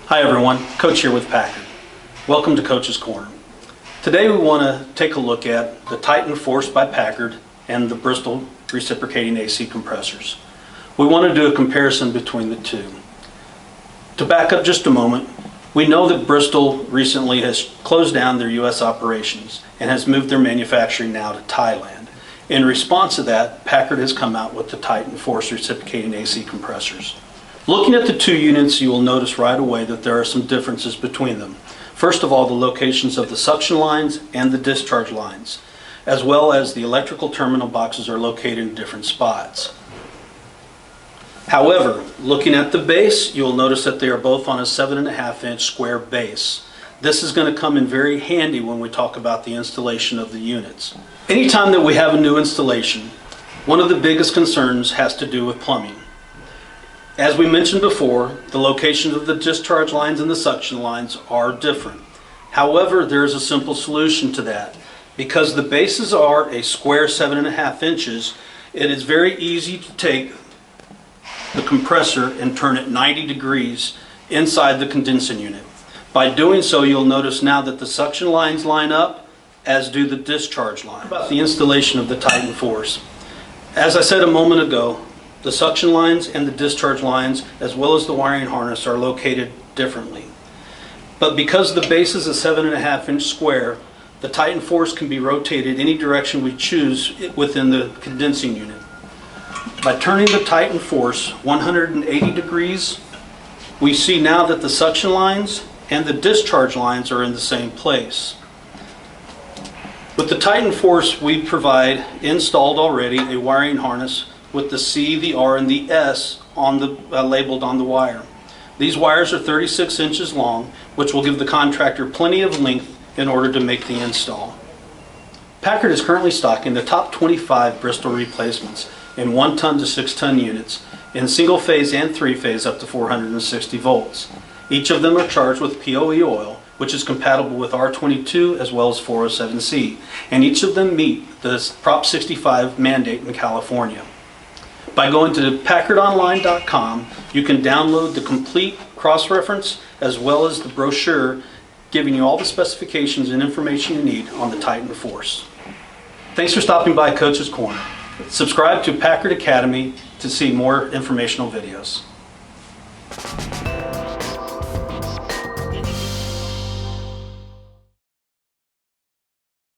Hi everyone, Coach here with Packard. Welcome to Coach's Corner. Today we want to take a look at the Titan Force by Packard and the Bristol Reciprocating AC compressors. We want to do a comparison between the two. To back up just a moment, we know that Bristol recently has closed down their U.S. operations and has moved their manufacturing now to Thailand. In response to that, Packard has come out with the Titan Force Reciprocating AC compressors. Looking at the two units, you will notice right away that there are some differences between them. First of all, the locations of the suction lines and the discharge lines, as well as the electrical terminal boxes are located in different spots. However, looking at the base, you'll notice that they are both on a 7.5-inch square base. This is going to come in very handy when we talk about the installation of the units. Anytime that we have a new installation, one of the biggest concerns has to do with plumbing. As we mentioned before, the locations of the discharge lines and the suction lines are different. However, there is a simple solution to that. Because the bases are a square 7.5 inches, it is very easy to take the compressor and turn it 90 degrees inside the condensing unit. By doing so, you'll notice now that the suction lines line up, as do the discharge lines. About the installation of the Titan Force. As I said a moment ago, the suction lines and the discharge lines, as well as the wiring harness, are located differently. But because the base is a 7.5-inch square, the Titan Force can be rotated any direction we choose within the condensing unit. By turning the Titan Force 180 degrees, we see now that the suction lines and the discharge lines are in the same place. With the Titan Force, we provide installed already a wiring harness with the C, the R, and the S on the labeled on the wire. These wires are 36 inches long, which will give the contractor plenty of length in order to make the install. Packard is currently stocking the top 25 Bristol replacements in 1-ton to 6-ton units in single phase and 3-phase up to 460 volts. Each of them are charged with POE oil, which is compatible with R22 as well as 407C, and each of them meet the Prop 65 mandate in California. By going to packardonline.com, you can download the complete cross-reference as well as the brochure giving you all the specifications and information you need on the Titan Force. Thanks for stopping by Coach's Corner. Subscribe to Packard Academy to see more informational videos.